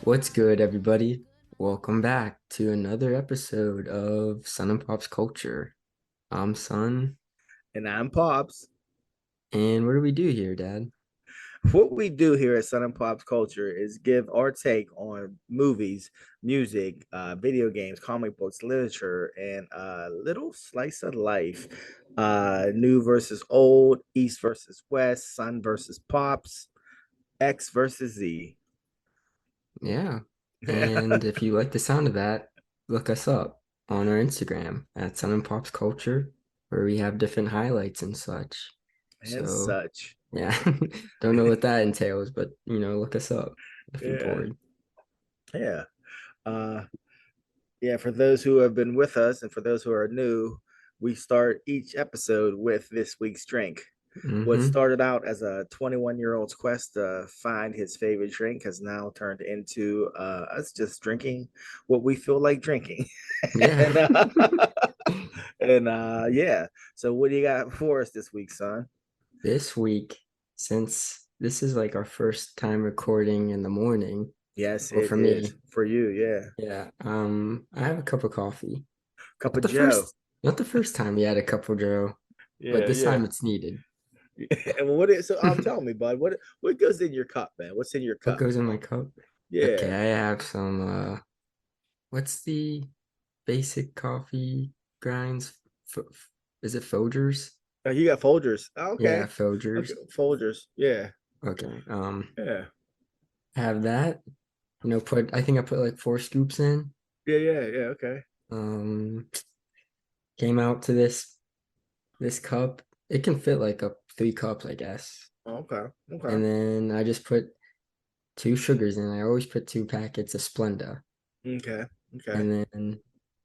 What's good, everybody? Welcome back to another episode of Sun and Pop's Culture. I'm Sun, And I'm Pops. and what do we do here, Dad? What we do here at Sun and Pops Culture is give our take on movies, music, video games, comic books, literature, and a little slice of life. New versus old, East versus West, Sun versus Pops, X versus Z. Yeah, and if you like the sound of that, look us up on our Instagram at Sun and Pop's Culture, where we have different highlights and such. And So, such. yeah, don't know what that entails, but look us up if you're Yeah. bored. Yeah. Uh, yeah, for those who have been with us and for those who are new, we start each episode with this week's drink. What Mm-hmm. started out as a 21-year-old's quest to find his favorite drink has now turned into us just drinking what we feel like drinking. Yeah. and yeah. So what do you got for us this week, son? This week, since this is like our first time recording in the morning, Yes, well, it for is me, for you. Yeah, yeah, I have a cup of coffee. cup Not of the Joe. first, not the first time we had a cup of Joe, but Yeah, this yeah. time it's needed. And what is so? Tell me, bud. What goes in your cup, man? What's in your What cup? goes in my cup? Okay, Yeah. I have some, what's the basic coffee grinds? Is it Folgers? Oh, you got Folgers. Oh, Yeah, okay. Folgers. Okay, Folgers. Yeah. Okay, Yeah. I have that. I think I put like 4 scoops in. Yeah. Yeah. Yeah. Okay. Um, Came out to this cup. It can fit like up 3 cups, I guess. Okay. Okay. And then I just put 2 sugars in. I always put 2 packets of Splenda. Okay. Okay. And then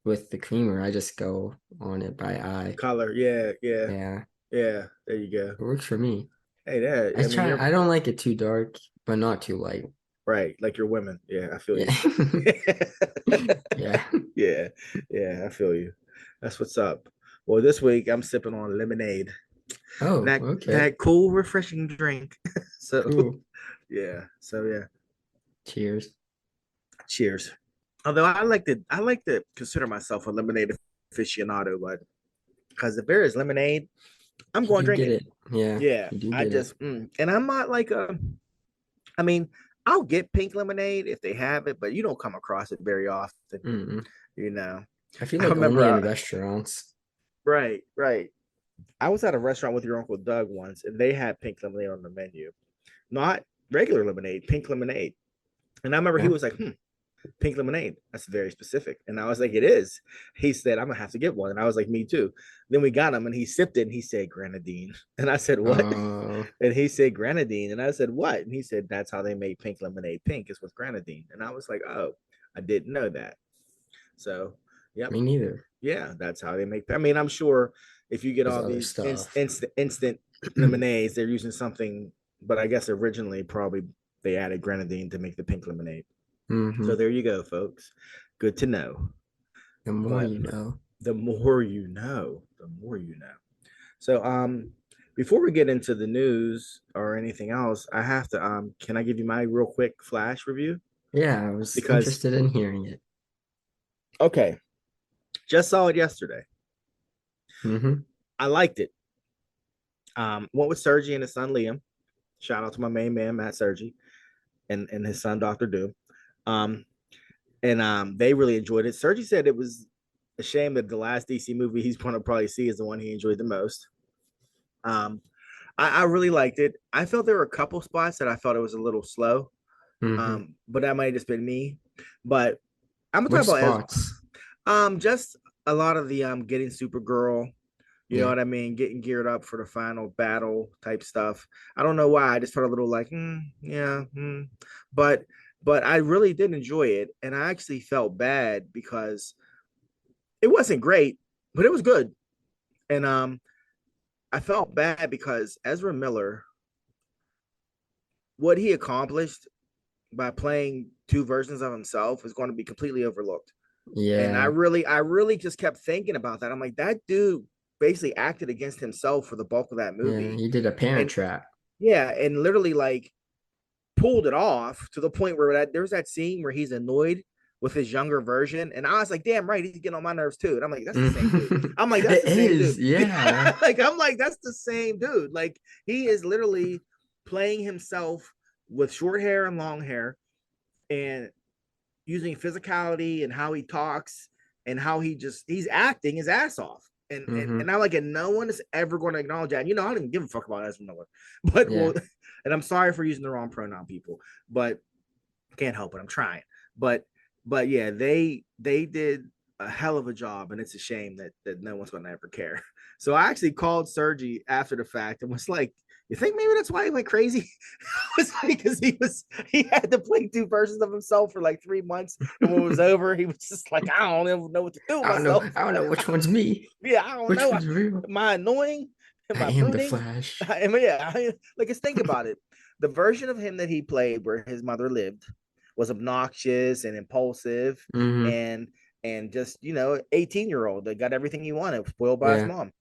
with the creamer, I just go on it by eye. Color. Yeah. Yeah. Yeah, Yeah. There you go. it works for me. Hey, that. I I mean, try. you're I don't like it too dark, but not too light. right. Like you're women. Yeah. I feel Yeah, you. yeah. Yeah. Yeah. I feel you. That's what's up. Well, this week I'm sipping on lemonade. Oh, That okay. cool, refreshing drink. So, Cool. yeah. So yeah. Cheers. Cheers. Although I like to consider myself a lemonade aficionado, but because if there is lemonade, I'm You going to do drink get it. it. Yeah, Yeah, you do I get it. just and I'm not like a. I mean, I'll get pink lemonade if they have it, but you don't come across it very often. Mm-mm. You know, I feel I like remember. only in restaurants. Right, right. I was at a restaurant with your uncle Doug once, and they had pink lemonade on the menu, not regular lemonade, pink lemonade. And I remember he Yeah. was like, pink lemonade. That's very specific. And I was like, it is. He said, I'm gonna have to get one. And I was like, me too. Then we got him and he sipped it and he said grenadine. And I said, what? Oh, And he said grenadine. And I said, what? And he said, that's how they made pink lemonade pink is with grenadine. And I was like, oh, I didn't know that. So, yep. me neither. Yeah, that's how they make. I mean, I'm sure if you get There's all other these stuff. instant lemonades, they're using something, but I guess originally probably they added grenadine to make the pink lemonade. So Hmm. there you go, folks. Good to know. The more But you know. the more you know, the more you know. So before we get into the news or anything else, I have to can I give you my real quick flash review? Yeah, I was Because interested in hearing it. okay, just saw it yesterday. Hmm. I liked it. Went with Sergi and his son Liam. Shout out to my main man Matt Sergi and his son Dr. Doom. Um and they really enjoyed it. Sergi said it was a shame that the last DC movie he's going to probably see is the one he enjoyed the most. Um, I really liked it. I felt there were a couple spots that I felt it was a little slow, Hmm. but that might have just been me. But I'm gonna talk Which about as spots? just a lot of the getting Supergirl. You know Yeah. what I mean? Getting geared up for the final battle type stuff. I don't know why. I just felt a little like, yeah, but but I really did enjoy it, and I actually felt bad because it wasn't great, but it was good, and I felt bad because Ezra Miller, what he accomplished by playing two versions of himself is going to be completely overlooked. And Yeah. I really just kept thinking about that. I'm like, that dude basically acted against himself for the bulk of that Yeah. movie. He did a Parent And Trap. yeah, and literally like pulled it off to the point where there's that scene where he's annoyed with his younger version, and I was like, damn right, he's getting on my nerves too. And I'm like, that's the same dude. I'm like, that's It the same is, dude. yeah. I'm like, that's the same dude. Like he is literally playing himself with short hair and long hair, and using physicality and how he talks and how he's acting his ass off. And I'm like, and no one is ever going to acknowledge that. And, I don't even give a fuck about Ezra Miller, but Yeah. well, and I'm sorry for using the wrong pronoun, people, but can't help it. I'm trying, but yeah, they did a hell of a job, and it's a shame that no one's going to ever care. So I actually called Sergi after the fact and was like, you think maybe that's why he went crazy? Was like, because he had to play two versions of himself for like 3 months, and when it was over, he was just like, I don't even know what to do with I don't know. myself. I don't know which one's me. Yeah, I don't Which know. one's real? Am I annoying? Am I I am the brooding? Flash. Like, just think about it. The version of him that he played, where his mother lived, was obnoxious and impulsive, Hmm. and just 18-year-old that got everything he wanted, spoiled by his Yeah. mom.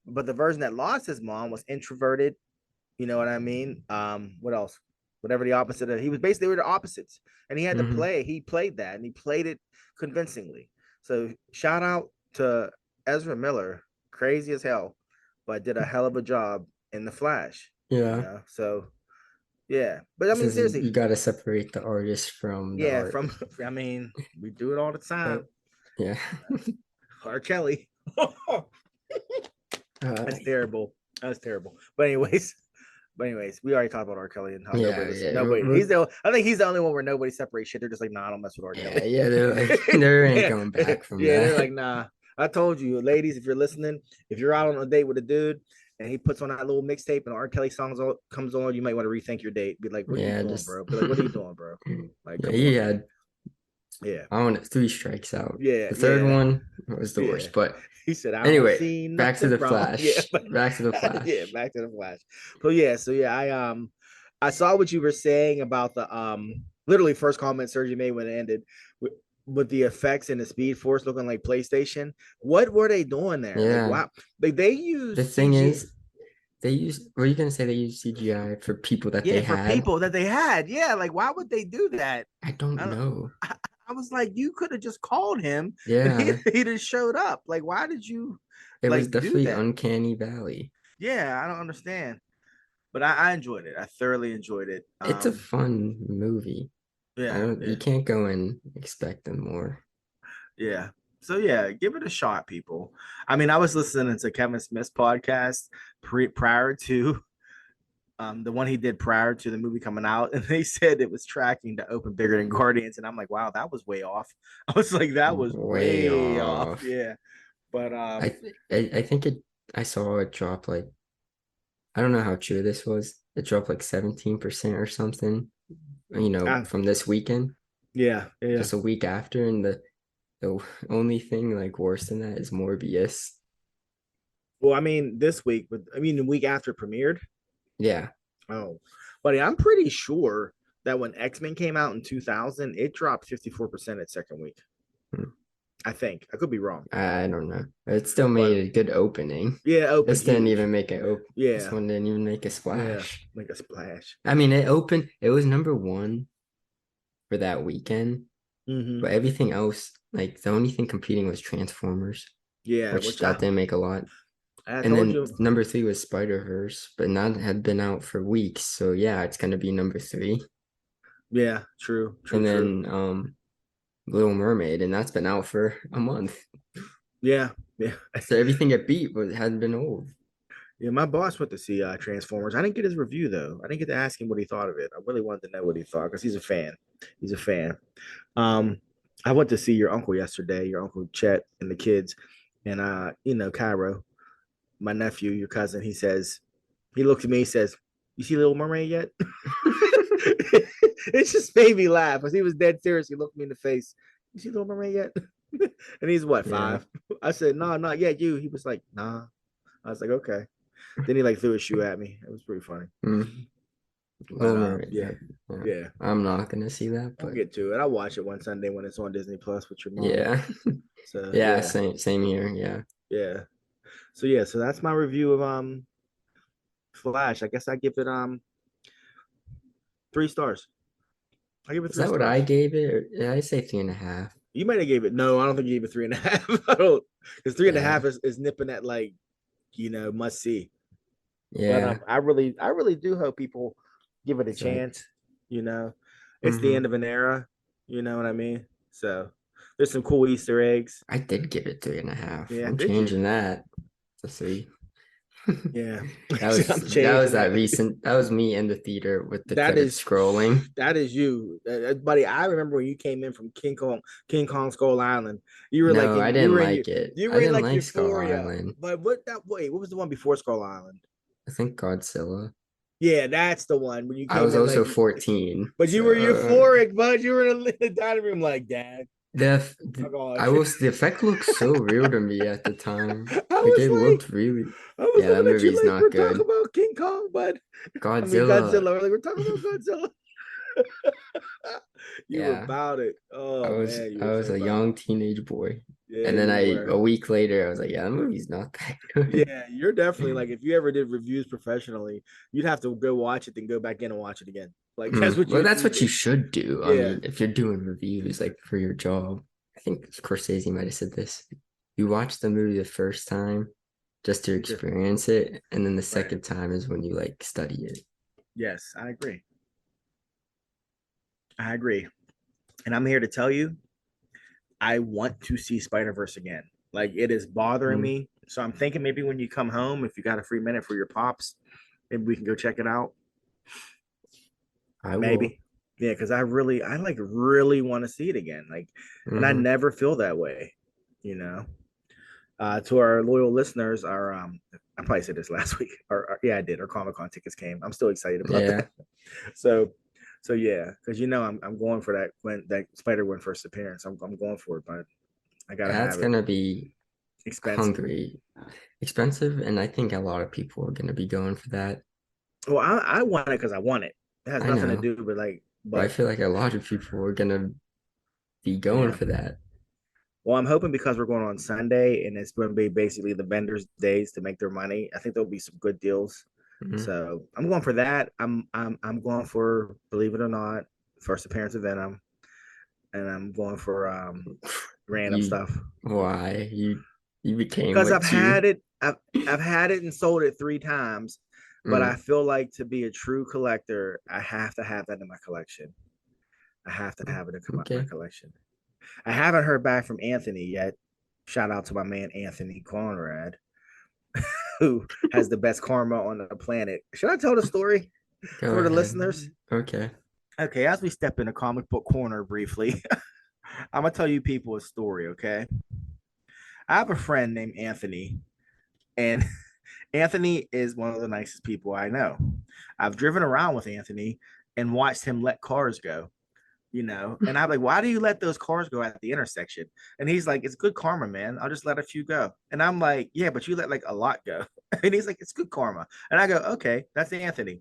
But the version that lost his mom was introverted. You know what I mean? What else? Whatever the opposite of, he was basically, they were the opposites, and he had to Hmm. play. He played that, and he played it convincingly. So shout out to Ezra Miller, crazy as hell, but did a hell of a job in the Flash. Yeah. So yeah. But I This mean, is seriously, you got to separate the artist from the yeah. art. I mean, we do it all the time. But yeah. R. Kelly. Uh, That's terrible. That's terrible. But anyways, we already talked about R. Kelly and how nobody yeah. listens. Yeah. Nobody. I think he's the only one where nobody separates shit. They're just like, nah, I don't mess with R. Yeah. Kelly. Yeah. They're like, there ain't Yeah, going back from yeah. They're that. like, nah. I told you, ladies, if you're listening, if you're out on a date with a dude and he puts on that little mixtape and R. Kelly comes on, you might want to rethink your date. Be like, what are you Yeah. doing, Just bro? Be like, what are you doing, bro? Like, yeah. come He on, man. had Yeah, I don't know 3 strikes out. yeah, The third yeah, one was the yeah. worst. But He said, I don't anyway, see back to nothing the wrong. Yeah, Flash. Back to the yeah, Flash. back to the Flash. So yeah, I saw what you were saying about the literally first comment Sergi made when it ended with the effects and the Speed Force looking like PlayStation. What were they doing there? Like, Yeah. wow, like they The used thing CG. is, they used. Were you gonna say they used CGI for people that they Yeah, for had? people that they had. Yeah, like why would they do that? I don't I don't. know. I was like, you could have just called him and he Yeah, he just showed up. Like, why did you it was like do definitely that? Uncanny Valley. Yeah, I don't understand. But I enjoyed it. I thoroughly enjoyed it. It's a fun movie. I Yeah, don't. You yeah, can't go and expect them more. yeah. So yeah, give it a shot, people. I mean, I was listening to Kevin Smith's podcast prior to the one he did prior to the movie coming out, and they said it was tracking to open bigger than Guardians, and I'm like, wow, that was way off. I was like, that was Way way off. off. Yeah, but I think it. I saw it drop like I don't know how true this was. It dropped like 17% or something. uh, From this weekend, yeah, yeah. just a week after, and the only thing like worse than that is Morbius. Well, I mean, this week, but I mean, the week after it premiered. Yeah. Oh, buddy, I'm pretty sure that when X-Men came out in 2000, it dropped 54% its second week. Hmm. I think. I could be wrong. I don't know. It still But made a good opening. yeah, it opened This didn't huge. even make it open. This Yeah. one didn't even make a Yeah. splash. Make a splash. I mean, it opened. It was number one for that weekend, Mm-hmm. but everything else, like the only thing competing was Transformers, Yeah, which which that didn't make a lot. I And told then you. number three was Spider-Verse, but not had been out for weeks. So yeah, it's gonna be number three. Yeah, true, true, And true. then Little Mermaid, and that's been out for a month. Yeah, yeah. So everything it beat was hadn't been old. Yeah, my boss went to see Transformers. I didn't get his review though. I didn't get to ask him what he thought of it. I really wanted to know what he thought because he's a fan. He's a fan. Um, I went to see your uncle yesterday, your uncle Chet and the kids, and Cairo, my nephew, your cousin. He looked at me, he says, "You see Little Mermaid yet?" It just made me laugh because he was dead serious. He looked me in the face. You see Little Mermaid yet? And he's what, Yeah. 5? I said, no, not yet. You. He was like, nah. I was like, okay. Then he like threw a shoe at me. It was pretty funny. Mm. But Little Mermaid. yeah, Yeah. yeah. I'm not gonna see that, I'll but get to it. I'll watch it one Sunday when it's on Disney Plus with your mom. yeah. So Yeah, yeah, same here. Yeah. yeah. So yeah, so that's my review of Flash. I guess I give it 3 stars. I give it Is three that what I stars. gave it? Or did I say 3.5? You might have gave it. No, I don't think you gave it 3.5. I don't, because three and a Yeah. half is nipping at like, must see. But Yeah. I really do hope people give it a It's like, chance. You know, it's the mm-hmm. end of an era. You know what I mean? So there's some cool Easter eggs. I did give it 3.5. Yeah, I'm did you? changing that to 3. Yeah, That was I'm that was changing that it. recent. That was me in the theater with the That credits is scrolling. that is you, buddy. I remember when you came in from King Kong Skull Island. You were like No, I you didn't were in your like it. you I were in didn't like like Skull euphoria. Island. But what was the one before Skull Island? I think Godzilla. Yeah, that's the one when you I came was in also like, 14. but you were So euphoric, bud. You were in the dining room like, Dad, the oh God. I was the effect looked so real to me at the time. I Like was it like, looked really. I was Yeah, that looking at you movie's like not we're talking good. about King Kong, but I mean Godzilla. Godzilla. We're like we're talking about Godzilla. You were Yeah, about it. I Oh was man, you I were was so a about it. young teenage boy. Yeah, And then you a were. week later I was like, yeah, that movie's not that good. Yeah, you're definitely like if you ever did reviews professionally, you'd have to go watch it, then go back in and watch it again. Like that's what Well, that's you what you do. should do. I Yeah, mean, if you're doing reviews like for your job, I think Scorsese might have said this. You watch the movie the first time just to just experience it, and then the right. second time is when you like study it. Yes, I agree. I agree. And I'm here to tell you, I want to see Spider Verse again. Like it is bothering Mm, me. So I'm thinking maybe when you come home, if you got a free minute for your pops, maybe we can go check it out. I will. Maybe. Yeah, because I like really want to see it again. Like, and I Hmm. never feel that way, you know. To our loyal listeners, our I probably said this last week. Yeah, I did. Our Comic Con tickets came. I'm still excited about Yeah, that. So, so yeah, because I'm going for that when that Spider Gwen first appearance. I'm going for it, but I gotta that's have it. gonna be Expensive. hungry, expensive, and I think a lot of people are gonna be going for that. Well, I want it because I want it. It has I nothing to know, do with like, but I but feel like a lot of people are gonna be going yeah. for that. Well, I'm hoping because we're going on Sunday and it's going to be basically the vendors' days to make their money. I think there'll be some good deals. Hmm. So I'm going for that. I'm going for, believe it or not, first appearance of Venom, and I'm going for random You, stuff why you became because like two? I've had it and sold it 3 times, but I Mm, feel like to be a true collector, I have to have that in my collection. I have to have it in my okay. collection. I haven't heard back from Anthony yet. Shout out to my man Anthony Conrad, who has the best karma on the planet. Should I tell the story Go for the ahead. listeners? Okay. Okay, as we step into comic book corner briefly, I'm gonna tell you people a story. Okay, I have a friend named Anthony, and Anthony is one of the nicest people I know. I've driven around with Anthony and watched him let cars go. And I'm like, why do you let those cars go at the intersection? And he's like, it's good karma, man. I'll just let a few go. And I'm like, yeah, but you let like a lot go. And he's like, it's good karma. And I go, okay, that's Anthony.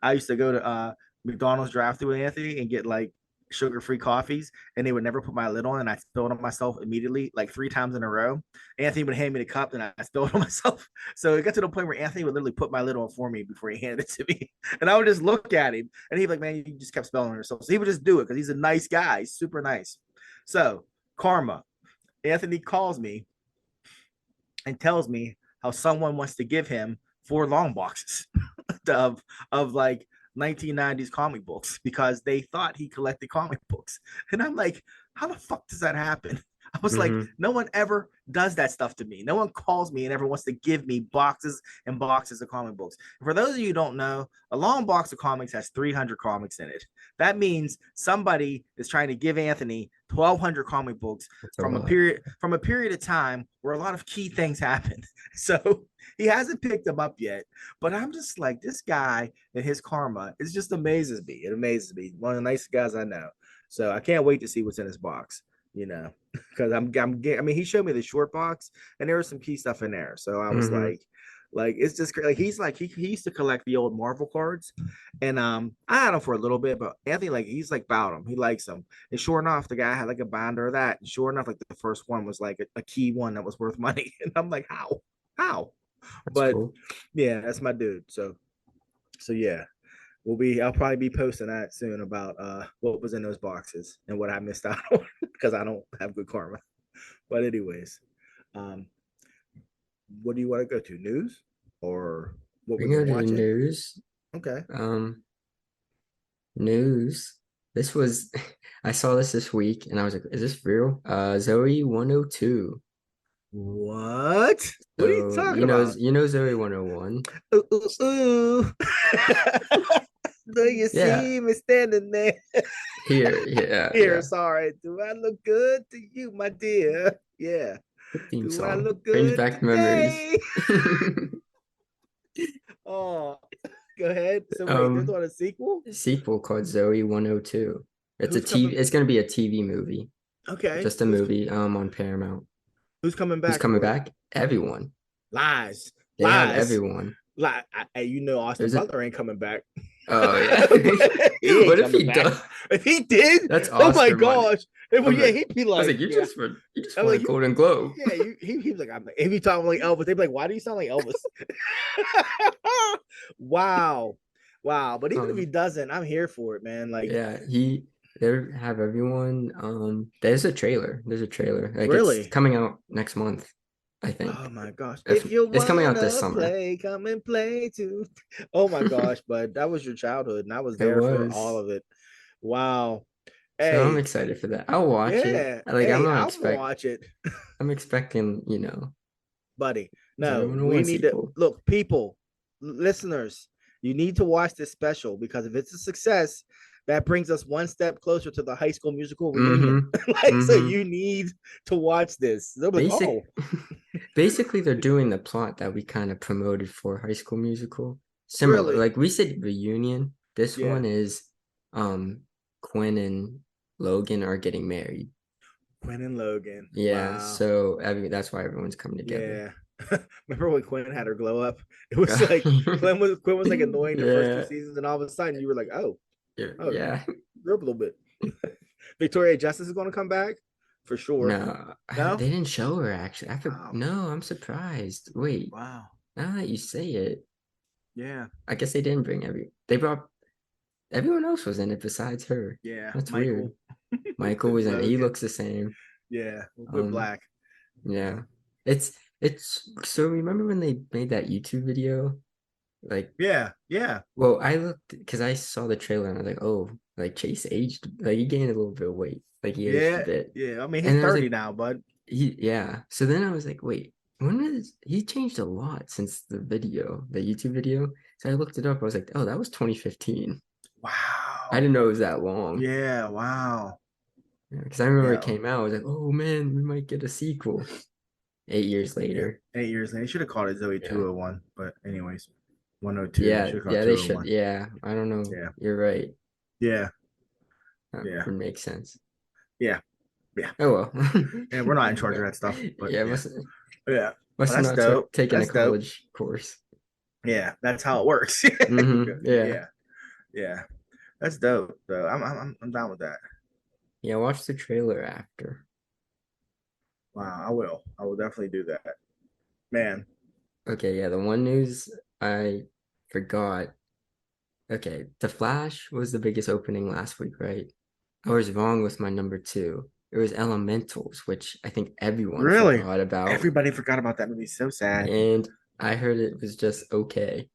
I used to go to McDonald's drive through with Anthony and get like sugar-free coffees, and they would never put my lid on, and I spilled on myself immediately, like 3 times in a row. Anthony would hand me the cup, and I spilled on myself. So it got to the point where Anthony would literally put my lid on for me before he handed it to me, and I would just look at him, and he'd be like, "Man, you just kept spelling on yourself." So he would just do it because he's a nice guy. He's super nice. So karma. Anthony calls me and tells me how someone wants to give him 4 long boxes of like 1990s comic books because they thought he collected comic books. And I'm like, how the fuck does that happen? I was like, Hmm. no one ever does that stuff to me. No one calls me and ever wants to give me boxes and boxes of comic books. For those of you who don't know, a long box of comics has 300 comics in it. That means somebody is trying to give Anthony 1,200 comic books That's a from a lot. period of time where a lot of key things happened. So he hasn't picked them up yet. But I'm just like, this guy and his karma, it just amazes me. It amazes me. One of the nicest guys I know. So I can't wait to see what's in his box, because I mean, he showed me the short box and there was some key stuff in there. So I was Hmm. like, it's just like he's like, he used to collect the old Marvel cards. And I had him for a little bit, but Anthony, like, he's like about him. He likes them. And sure enough, the guy had like a binder of that. And sure enough, like the first one was like a key one that was worth money. And I'm like, how? How? That's But cool. yeah, that's my dude. So yeah. I'll probably be posting that soon about what was in those boxes and what I missed out on because I don't have good karma. But anyways, um, what do you want to go to? News or what We we've can go been to the watching? news. Okay. News. This was I saw this week and I was like, is this real? Zoe 102. What? What are you So talking about? you know Zoe 101. Ooh, ooh, ooh. Do you Yeah, see me standing there? here, yeah, Here, yeah. sorry. Do I look good to you, my dear? Yeah. The theme Do I song look brings good back memories. today? Oh, go ahead. So wait, there's Um, not a sequel? sequel called Zoe 102. It's a Who's coming? TV, it's gonna be a TV movie. Okay. Just a movie on Paramount. Who's coming Who's back coming for it? back? Everyone. Lies. They have Lies. everyone. Lie. Austin There's a Butler ain't coming back. oh yeah. He ain't What if coming he back. does? If he did, That's oh my Oscar money. gosh. Well, I'm yeah, like, he'd be I was like, like, yeah. you just I'm won a like, you, Golden Globe. yeah, he was like, if you talk like Elvis, they'd be like, why do you sound like Elvis? Wow. Wow. But even if he Um, doesn't, I'm here for it, man. Like, yeah, they have everyone. There's a trailer. There's a trailer. Like it's really? coming out next month, I Oh think. my gosh. If If you it's coming out this wanna summer. play, come and play too. Oh my gosh, but that was your childhood, and I was It there for all was. of it. Wow. So I'm Hey, excited for that. I'll watch it. yeah. Like Hey, I'll watch it, I'm expecting, buddy. Zoe No, we 101 need to sequel. look, people, listeners, you need to watch this special because if it's a success, that brings us one step closer to the High School Musical reunion. Mm-hmm. Like, so Mm-hmm. you need to watch this. They'll be like, oh, Basic Basically they're doing the plot that we kind of promoted for High School Musical. Similar. really? Like we said reunion. This Yeah. one is um Quinn and Logan are getting married. Quinn and Logan. Yeah, Wow. so that's why everyone's coming together. Yeah. Remember when Quinn had her glow up? It was like Quinn was like annoying the first two Yeah, seasons, and all of a sudden you were like, oh, yeah. you're up a little bit. Victoria Justice is going to come back for sure. No, No? they didn't show her actually. Wow. No, I'm surprised. Wait, Wow. now that you say it, Yeah. I guess they brought everyone else was in it besides her. Yeah. That's weird. Michael. Michael was in it. He Logan. looks the same. Yeah. With Um, black. yeah. It's so remember when they made that YouTube video? Like, Yeah. Yeah. well, I looked because I saw the trailer and I was like, oh, like Chase aged, like he gained a little bit of weight, like he aged a Yeah. bit. Yeah. I mean, he's And then I was 30 like, now, bud. yeah. So then I was like, wait, he changed a lot since the YouTube video. So I looked it up. I was like, oh, that was 2015. I Wow. didn't know it was that long. Yeah. Wow. Because I remember it Yeah. came out. I was like, oh man, we might get a sequel 8 years Yeah. later. 8 years. They should have called it Zoe Yeah. 201. But, anyways, 102. They Yeah, should have called yeah, they should. 201. Yeah, I don't know. Yeah. You're right. Yeah. That Yeah. would make sense. Yeah. Yeah. Oh well. And we're not in charge of that stuff. But Yeah, yeah. must Yeah. Well, must have that's not dope. taken a That's dope. college course. Yeah. That's how it works. Yeah. Yeah. Yeah. That's dope, though. I'm down with that. Yeah, watch the trailer after. Wow. I will. I will definitely do that. Man. Okay, yeah, the one news I forgot. Okay, The Flash was the biggest opening last week, right? I was wrong with my number two. It was Elementals, which I think everyone Really? forgot about. Everybody forgot about that movie. So sad. And I heard it was just okay.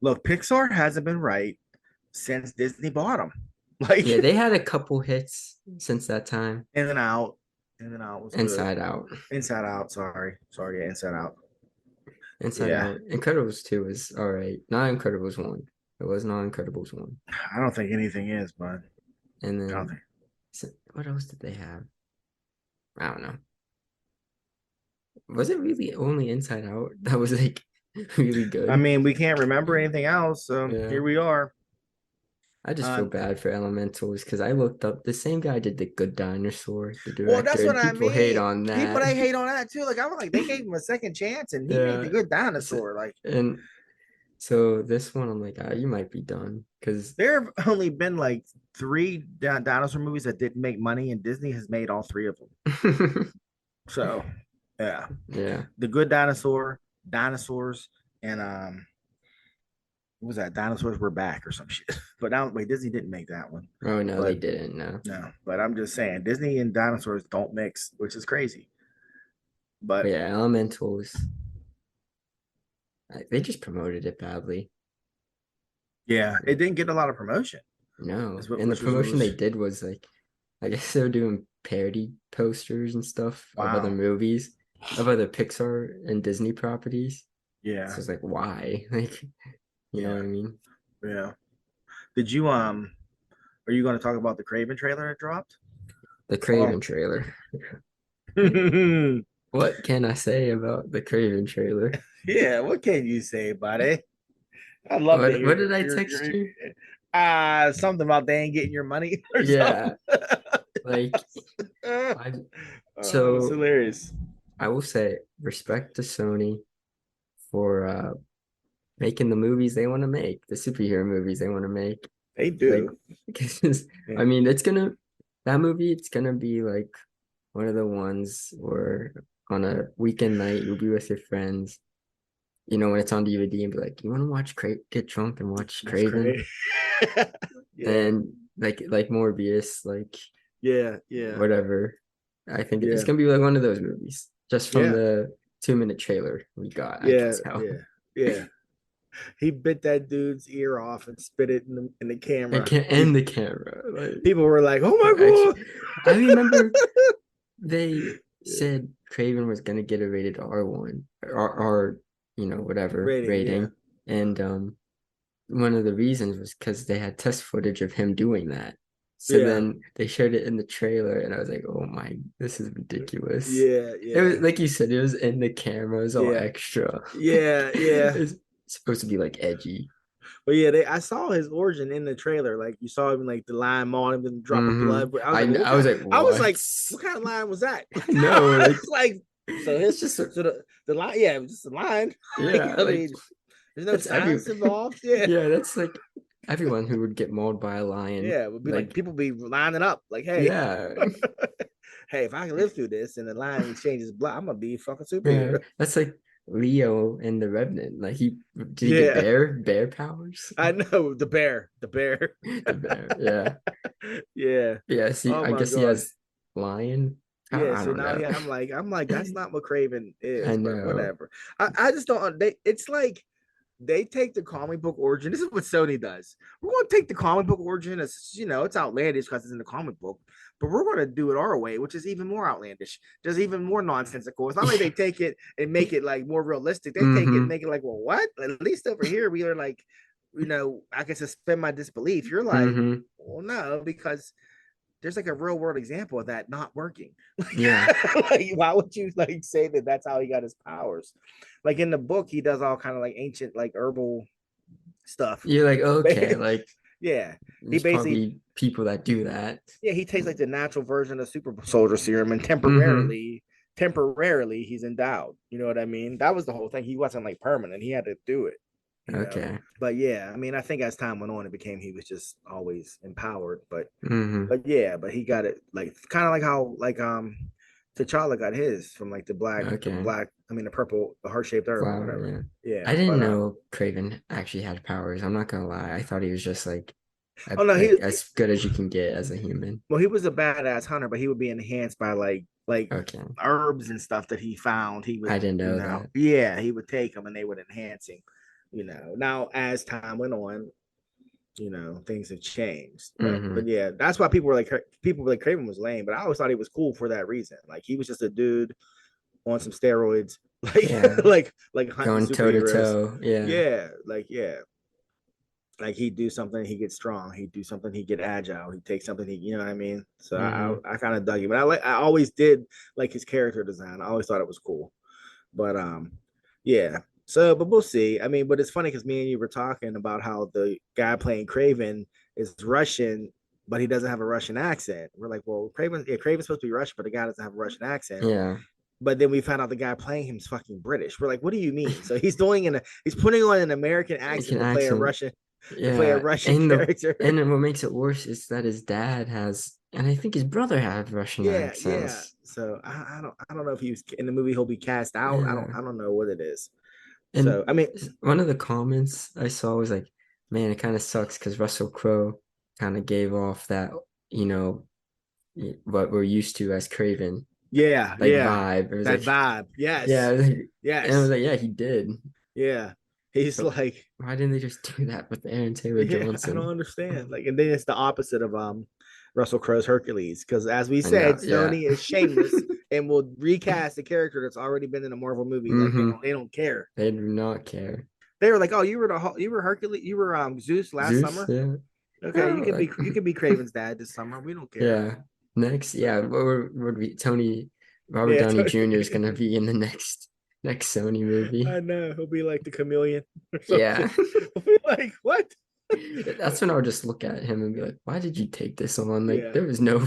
Look, Pixar hasn't been right since Disney bought them. Like Yeah, they had a couple hits since that time. In and Out. In and Out was good. Inside Out. Inside Out. Sorry. Yeah, Inside Out. Inside Yeah. Out. Incredibles 2 is all right. Not Incredibles 1. It was not Incredibles 1. I don't think anything is, but And I don't then think. what else did they have? I don't know. Was it really only Inside Out that was like really I good? mean, we can't remember anything else, so Yeah. here we are. I just feel Uh, bad for Elementals because I looked up the same guy did The Good Dinosaur, the well, director, that's what and I people hate mean. on People that. they hate on that too. Like I'm like they gave him a second chance, and he made the Yeah. good So, dinosaur. Like and so this one I'm like, you might be done because there have only been like three dinosaur movies that didn't make money, and Disney has made all three of them. So yeah, yeah. the good dinosaur, dinosaurs, and what was that? Dinosaurs Were Back or some shit. But now, wait, Disney didn't make that one. Oh no, they But didn't. No. no, but I'm just saying Disney and dinosaurs don't mix, which is crazy. But But yeah, Elementals. They just promoted it badly. yeah, it didn't get a lot of promotion. No, Is what and the which was promotion they did was like, I guess they were doing parody posters and stuff of other wow. movies, of other Pixar and Disney properties. Yeah, So it's like, why? Like, you know yeah, what I mean? yeah. Did you are you going to talk about the Craven trailer that dropped? The Oh. Craven trailer. What can I say about the Craven trailer? Yeah, what can you say, buddy? I'd love to What hear what did I text your you? something about they ain't getting your money or something. Yeah, like Oh, I it's so hilarious. I will say respect to Sony for making the movies they want to make, the superhero movies they want to make. They Like, do. because Yeah. I mean, that movie, it's gonna be like one of the ones where on a weekend night you'll be with your friends, when it's on DVD and be like, you want to watch get drunk and watch That's Craven great. Yeah. and like Morbius, like Yeah. Yeah. whatever. I think it's Yeah. gonna be like one of those movies just from Yeah. the 2 minute trailer we got. I can Yeah. tell. Yeah. Yeah. He bit that dude's ear off and spit it in the I camera. can't end the camera. People were like, "Oh Actually, my I remember god!" they Yeah. said Craven was gonna get a rated R1 or whatever Rating, yeah, rating, and one of the reasons was because they had test footage of him doing that. So yeah, then they showed it in the trailer, and I was like, "Oh my, this is ridiculous." yeah, It was yeah, like you said, it was in the camera, it was all yeah, extra. yeah, yeah. It's supposed to be like edgy. But yeah, I saw his origin in the trailer. Like you saw him like the lion mauling him and drop of Hmm. blood. But I was like, well, I was like, I was what? like, what kind of lion was that? No, like Like, so it's just the lion, yeah, it was just a lion. Like, yeah, I like mean, there's no that's every science involved. Yeah, yeah, that's like everyone who would get mauled by a lion. yeah, it would be like Like, people be lining up. Like, hey, yeah, hey, if I can live through this and the lion exchanges blood, I'm gonna be a fucking yeah, superhero. that's like Leo in the Revenant. Like he did he get Yeah, bear powers? I know the bear. The bear, yeah, Yeah. yeah. See, Oh I my guess he god. has lion. Yeah. I So don't now, know. yeah, I'm like, that's not what Craven I is, but know. whatever. I just don't. It's like they take the comic book origin. This is what Sony does. We're going to take the comic book origin as it's outlandish because it's in the comic book, but we're going to do it our way, which is even more outlandish, just even more nonsensical. It's not like they take it and make it like more realistic. They take it and Mm-hmm. make it like, well, what? At least over here, we are like, I can suspend my disbelief. You're like, Mm-hmm. well, no, because there's like a real world example of that not working. Yeah. Like, why would you like say that that's how he got his powers? Like in the book, he does all kind of like ancient like herbal stuff. You're like, okay, like Yeah, he there's basically probably people that do that. he takes like the natural version of super soldier serum and Mm-hmm. temporarily he's endowed. You know what I mean? That was the whole thing. He wasn't like permanent. He had to do it. Okay. But yeah, I mean, I think as time went on, it became he was just always empowered. Mm-hmm. But yeah, but he got it like kind of like how like T'Challa got his from like Okay. the purple, the heart shaped herb or Flower, whatever. yeah. I Yeah, didn't but know Craven actually had powers. I'm not gonna lie. I thought he was just oh no, like as good as you can get as a human. he was a badass hunter, but he would be enhanced by like Okay. herbs and stuff that he found. He would I didn't know that. yeah, he would take them and they would enhance him. Now as time went on, things have changed. But Mm-hmm. yeah, that's why people were like Craven was lame, but I always thought he was cool for that reason. Like he was just a dude on some steroids, Yeah. like hunting Going toe to superheroes. toe. Yeah. Yeah, like he'd do something, he get strong. He'd do something, he get agile. He'd take something, he, you know what I mean. So Mm-hmm. I kind of dug him, but I always did like his character design. I always thought it was cool, but yeah. So, but we'll see. I mean, but it's funny because me and you were talking about how the guy playing Craven is Russian, but he doesn't have a Russian accent. We're like, well, Craven's supposed to be Russian, but the guy doesn't have a Russian accent. Yeah. But then we found out the guy playing him is fucking British. We're like, what do you mean? So he's putting on an American Like an accent accent. to play a Yeah. Russian character. And then what makes it worse is that his dad has, and I think his brother have Russian Yeah. accents. So I don't know if he was in the movie he'll be cast out. Yeah. I don't know what it is. So And I mean, one of the comments I saw was like, man, it kind of sucks because Russell Crowe kind of gave off that, you know, what we're used to as Craven, yeah, like yeah, vibe. It was that like, vibe. yeah, Yes, and I was yes, like, yeah, he did. yeah. He's But like, why didn't they just do that with Aaron Taylor yeah, I don't Johnson? understand. Like, and then it's the opposite of Russell Crowe's Hercules, because as we I know, said, yeah. Sony is shameless and will recast a character that's already been in a Marvel movie. Like Mm-hmm. they don't care. They do not care. They were like, oh, you were Hercules, you were Zeus last Zeus, summer. yeah. Okay, Oh, you can be Craven's dad this summer. We don't care. yeah. Next, yeah. So What would be Tony Robert yeah, Downey Jr. is gonna be in the next Sony movie. I know he'll be like the chameleon or something. Yeah. I'll be like, what? That's when I'll just look at him and be like, why did you take this on? Like, Yeah, there was no,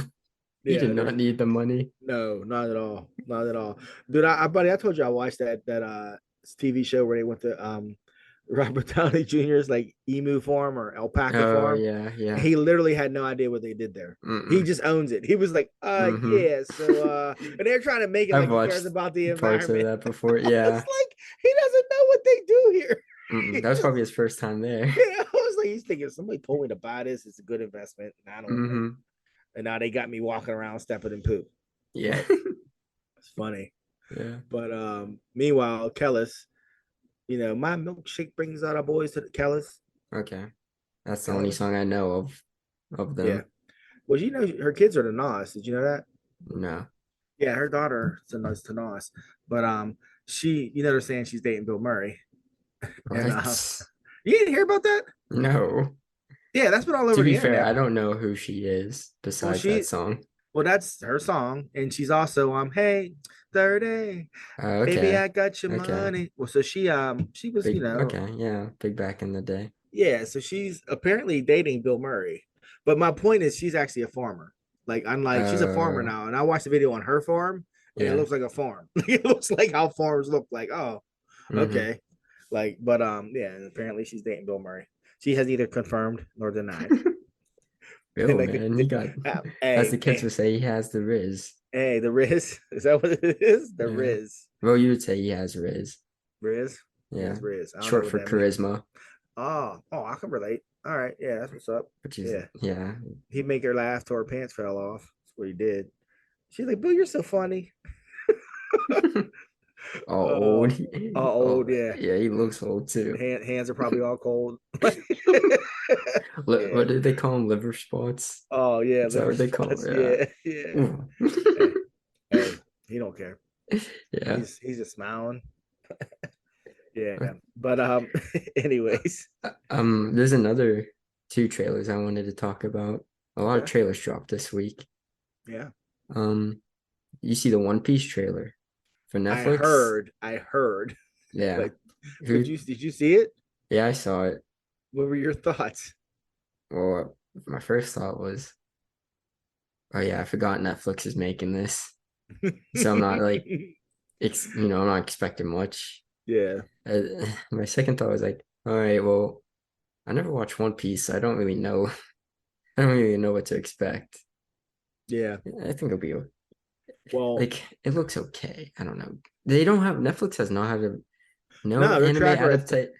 you did yeah. not There's need the money. no, not at all, not at all, dude. Buddy, I told you I watched that TV show where they went to Robert Downey Jr.'s like emu farm or alpaca Oh farm. yeah, yeah. He literally had no idea what they did there. He Mm-mm. just owns it. He was like, Mm-hmm. yeah, so and they're trying to make it I've like he watched cares about the parts of environment. that before. I was Yeah. like, he doesn't know what they do here. Mm-mm. He That was just, probably his first time there. I was like, he's thinking somebody told me to buy this. It's a good investment, and I don't know. Mm-hmm. And now they got me walking around stepping in poop. Yeah. But it's funny. Yeah. But meanwhile, Kellis, my milkshake brings out our boys to the Kellis. Okay. That's the only Kellis. song I know of Yeah. them. Well, her kids are the Nas. Did you know that? No. Yeah, her daughter is to Nas. But she, they're saying she's dating Bill Murray. And What? you didn't hear about that? No. Yeah, that's been all To over the be fair, internet. I don't know who she is Well, besides that song. that's her song, and she's also hey 30, baby, Okay. I got your Okay. money. Well, so she was Big, okay. Yeah. Big back in the day. yeah, so she's apparently dating Bill Murray. But my point is, she's actually a farmer. Like, unlike she's a farmer Uh, now, and I watched the video on her farm, and it yeah. looks like a farm. It looks like how farms look. Like, oh, Mm-hmm. okay. Like, but yeah, and apparently she's dating Bill Murray. She has neither confirmed nor denied. Bill, And like, man, he got, as the hey, kids would say, he has the Riz. hey, the Riz is that what it is? The Yeah. Riz, Well, you would say he has Riz. Riz, he Yeah. has Riz. I don't know Short what for that means. charisma, Oh, I can relate. All right, yeah, that's what's up. which is, Yeah, yeah. he'd make her laugh till her pants fell off. That's what he did. She's like, Bill, you're so funny. All Uh, old. all Oh, old, yeah. yeah, he looks old too. Hands are probably all cold. Yeah. What do they call him? Liver spots? Oh yeah, Is that liver what they call spots. it? Yeah, yeah. Yeah. Ooh. Hey, hey, he don't care. Yeah. He's just smiling. Yeah. But anyways. There's another two trailers I wanted to talk about. A lot of Okay. trailers dropped this week. Yeah. Um, you see the One Piece trailer for Netflix? I heard. Yeah. But Who? did you see it? Yeah, I saw it. What were your thoughts? Well, my first thought was, oh yeah, I forgot Netflix is making this. So I'm not like, I'm not expecting much. Yeah. My second thought was like, all right, well, I never watched One Piece, so I don't really know. I don't really know what to expect. Yeah. I think it'll be Well, like it looks okay. I don't know. They don't have Netflix has not had a no no, their anime track record. adaptation.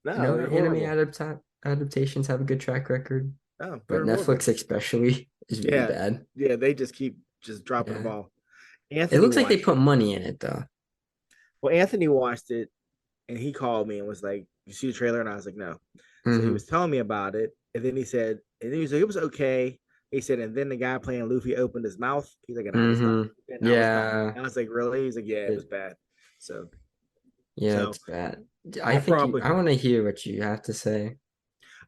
No, No they're anime horrible. adaptations have a good track record, No, but they're horrible. Netflix especially is really Yeah. bad. Yeah, they just keep just dropping the Yeah. ball. It Anthony looks like they watched put it. money in it though. Well, Anthony watched it and he called me and was like, "You see the trailer?" And I was like, "No." So he Hmm. was telling me about it, and then he said, and he was like, "It was okay." He said, and then the guy playing Luffy opened his mouth. He's like, "And I was done." Hmm. And I was done. Yeah. And I was like, "Really?" He's like, "Yeah, it was It, bad." So, yeah, so it's bad. I'll I probably want to hear what you have to say.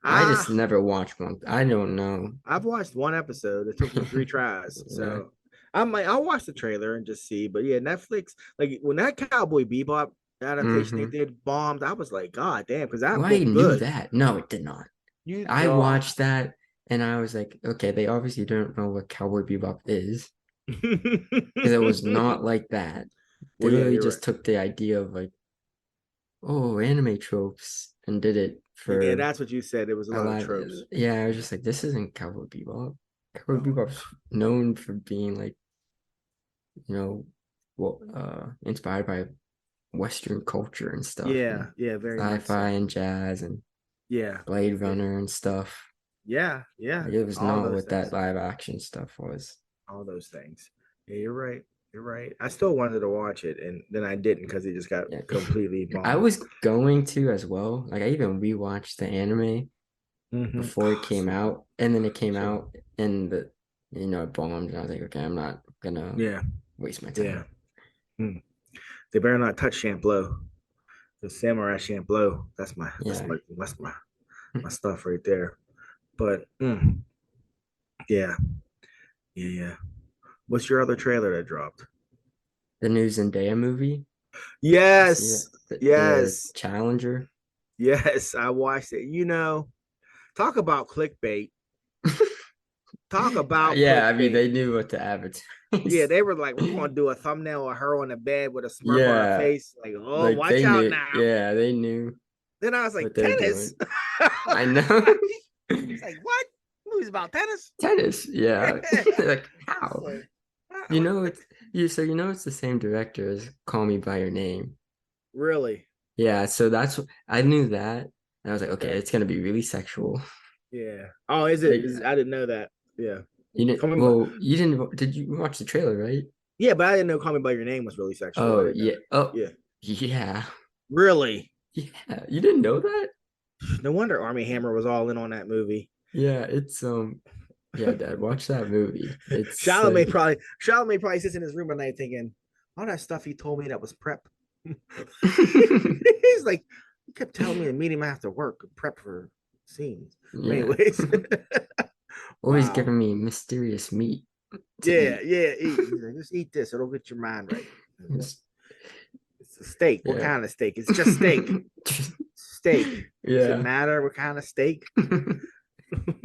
I just ah, never watched one. I don't know. I've watched one episode. It took me 3 tries. Yeah. So I'm like, I'll watch the trailer and just see. But yeah, Netflix, like when that Cowboy Bebop adaptation they Hmm. did bombed, I was like, God damn, because that Well, I looked knew good. that. No, it did not. You I oh. watched that and I was like, okay, they obviously don't know what Cowboy Bebop is because it was not like that. They Well, yeah, literally you're right. just took the idea of like, oh, anime tropes and did it Yeah, for that's what you said. It was a a lot of lot. tropes. Yeah, I was just like, this isn't Cowboy Bebop. Cowboy No, Bebop's known for being like, well, inspired by Western culture and stuff, Yeah, and yeah, very much sci-fi so. and jazz and Yeah, Blade yeah, Runner and stuff. yeah, yeah. Like, it was All not those what that things. live action stuff was. All those things. Yeah, you're right. You're right. I still wanted to watch it, and then I didn't because it just got Yeah, completely I bombed. was going to as well. Like I even rewatched the anime before it Oh, came so good. out, and then it came So out and the it bombed, and I was like, okay, I'm not gonna yeah, waste my yeah. time. Mm. They better not touch Champloo. The Samurai Champloo. That's my that's Yeah. my that's my my stuff right there. But yeah, yeah, yeah. What's your other trailer that dropped? The new Zendaya movie. You see it? Yes, The yes, Challenger. yes. I watched it. Talk about clickbait. Talk about Yeah, I mean clickbait. they knew what to Yeah, advertise. they were like, we're gonna do a thumbnail of her on the bed with a smirk on her Yeah, face. Like, oh, like watch they out knew. now. Yeah, they knew Then I was like, what they're tennis. doing. I know. It's like, what? Movies about tennis? Tennis. Yeah. Like It's how? like, You what? know it's it's the same director as Call Me by Your Name. Really? Yeah, so I knew that. And I was like, okay, Okay. it's gonna be really sexual. Yeah. Oh, is it? Like I didn't know that. Yeah. you didn't Call me by, well, you didn't did you watch the trailer, right? yeah, but I didn't know Call Me by Your Name was really sexual. I Oh didn't know yeah. that. Oh Yeah. yeah. Really? Yeah. You didn't know that? No wonder Army Hammer was all in on that movie. Yeah, it's yeah, Dad, watch that movie. It's Charlamagne probably sits in his room at night thinking, all that stuff he told me that was prep. He's like, he kept telling me to meet him after work, prep for scenes. But yeah. anyways, Always wow. giving me mysterious meat to Yeah, eat. yeah, eat. He's like, just eat this. It'll get your mind right. It's- It's a steak. What yeah. kind of steak? It's just steak. Steak. Does it Yeah. matter what kind of steak?